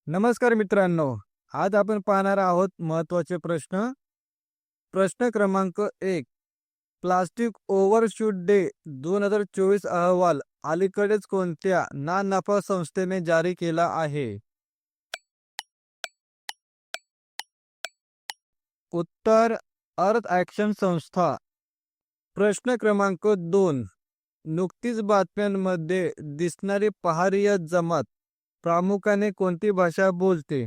नमस्कार मित्रांनो. आज आपण पाहणार आहोत महत्त्वाचे प्रश्न. प्रश्न क्रमांक 1. प्लास्टिक ओव्हरशूट डे 2024 अहवाल अलीकडेच कोणत्या ना नफा संस्थेने जारी केला आहे? उत्तर अर्थ ॲक्शन संस्था. प्रश्न क्रमांक 2. नुकतीच बातम्यांमध्ये दिसणारी पहारीय जमात प्रामुख्याने कोणती भाषा बोलते?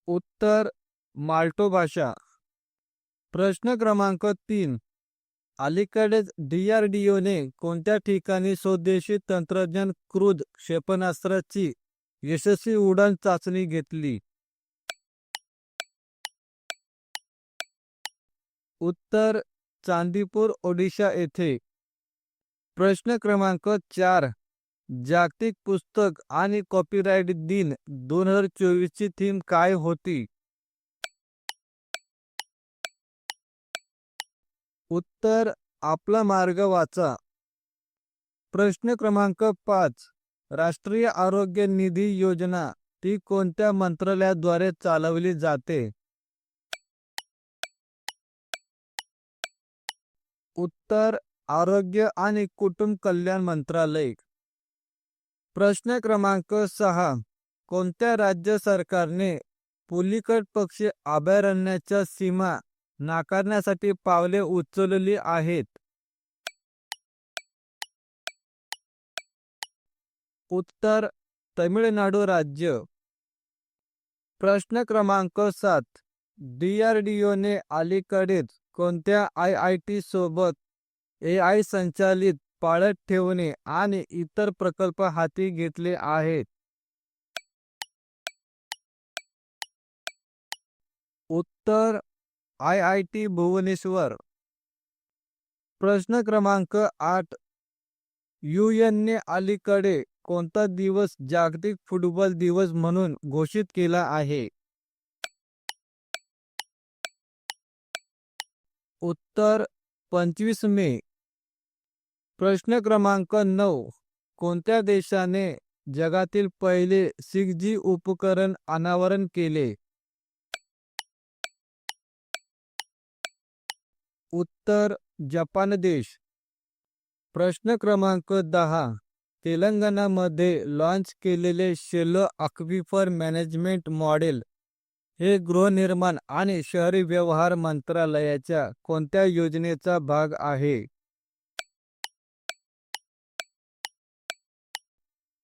उत्तर माल्टो भाषा. प्रश्न क्रमांक 3. अलीकडेच DRDOने कोणत्या ठिकाणी स्वदेशी तंत्रज्ञान क्रूझ क्षेपणास्त्राची यशस्वी उड्डाण चाचणी घेतली? उत्तर चांदीपूर ओडिशा येथे. प्रश्न क्रमांक 4. जागतिक पुस्तक आणि कॉपीराइट दिन 2024 ची थीम काय होती? उत्तर आपला मार्ग वाचा. प्रश्न क्रमांक 5. राष्ट्रीय आरोग्य निधी योजना ती कोणत्या मंत्रालयाद्वारे चालवली जाते? उत्तर आरोग्य आणि कुटुंब कल्याण मंत्रालय. प्रश्न क्रमांक 6. कोणत्या राज्य सरकारने पुलिकट पक्षी अभयारण्याच्या सीमा नाकारण्यासाठी पावले उचलली आहेत? उत्तर तमिळनाडू राज्य. प्रश्न क्रमांक 7. DRDOने अलीकडेच कोणत्या IIT सोबत AI संचालित पाळत ठेवणे आणि इतर प्रकल्प हाती घेतले आहेत? उत्तर IIT भुवनेश्वर. प्रश्न क्रमांक 8. UN ने अलीकडे कोणता दिवस जागतिक फुटबॉल दिवस म्हणून घोषित केला आहे? उत्तर 25 मे. प्रश्न क्रमांक 9. कोणत्या देशाने जगातील पहिले 6G उपकरण अनावरण केले? उत्तर जपान देश. प्रश्न क्रमांक 10. तेलंगणामध्ये लॉन्च केलेले शेलो अक्विफर मॅनेजमेंट मॉडेल हे गृहनिर्माण आणि शहरी व्यवहार मंत्रालयाच्या कोणत्या योजनेचा भाग आहे?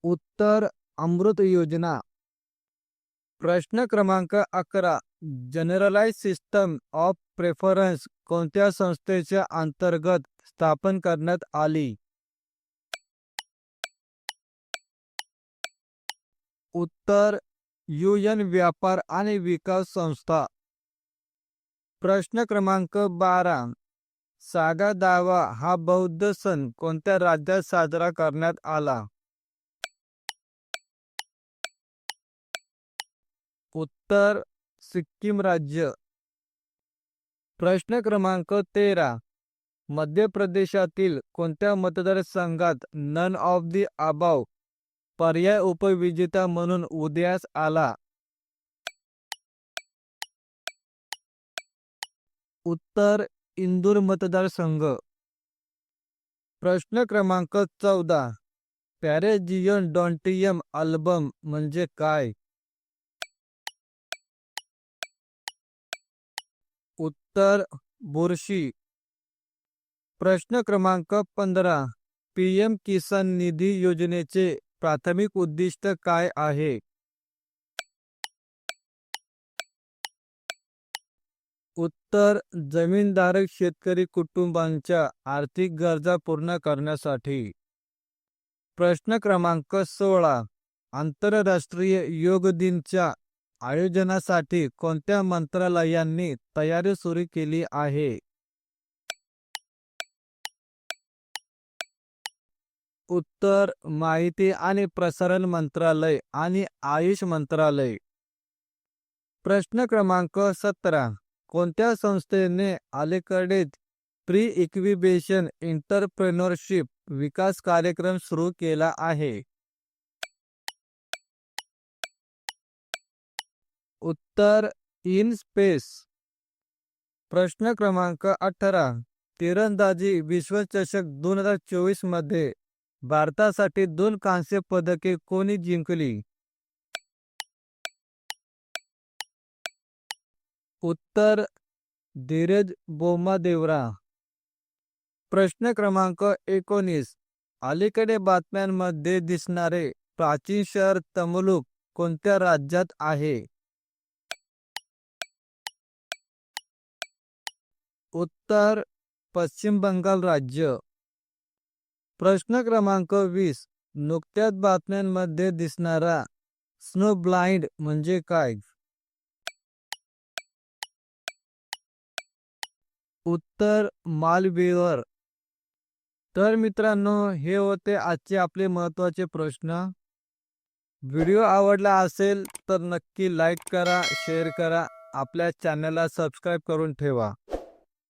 उत्तर अमृत योजना. प्रश्न क्रमांक 11. जनरलाइज सिस्टम ऑफ प्रेफरन्स कोणत्या संस्थेच्या अंतर्गत स्थापन करण्यात आली? उत्तर UN व्यापार आणि विकास संस्था. प्रश्न क्रमांक 12. सागा दावा हा बौद्ध सण कोणत्या राज्यात साजरा करण्यात आला? उत्तर सिक्कीम राज्य. प्रश्न क्रमांक 13. मध्य प्रदेशातील कोणत्या मतदारसंघात नन ऑफ द अबाव पर्याय उपविजेता म्हणून उदयास आला? उत्तर इंदूर मतदारसंघ. प्रश्न क्रमांक 14. पॅरेजियन डॉन्टियम अल्बम म्हणजे काय? उत्तर बुरशी. प्रश्न क्रमांक 15. PM किसान निधी योजनेचे प्राथमिक उद्दिष्ट काय आहे? उत्तर जमीनधारक शेतकरी कुटुंबांच्या आर्थिक गरजा पूर्ण करण्यासाठी. प्रश्न क्रमांक 16. आंतरराष्ट्रीय योग दिनच्या आयोजनासाठी कोणत्या मंत्रालयांनी तयारी सुरू केली आहे? उत्तर माहिती आणि प्रसारण मंत्रालय आणि आयुष मंत्रालय. प्रश्न क्रमांक 17. कोणत्या संस्थेने अलीकडेच प्री इक्विबेशन एंटरप्रेन्योरशिप विकास कार्यक्रम सुरू केला आहे? उत्तर इन स्पेस. प्रश्न क्रमांक 18. तिरंदाजी विश्वचषक 2024 मध्ये भारतासाठी 2 कांस्य पदके कोणी जिंकली? उत्तर धीरज बोम्मादेवरा. प्रश्न क्रमांक 19. अलीकडे बातम्यांमध्ये दिसणारे प्राचीन शहर तमलुक कोणत्या राज्यात आहे? उत्तर पश्चिम बंगाल राज्य. प्रश्न क्रमांक 20. नुकत्याच बातम्यांमध्ये दिसणारा स्नो ब्लाइंड म्हणजे काय? उत्तर मालवेअर. तर मित्रांनो, हे होते आजचे आपले महत्त्वाचे प्रश्न. व्हिडिओ आवडला असेल तर नक्की लाईक करा, शेअर करा, आपल्या चॅनलला सबस्क्राईब करून ठेवा.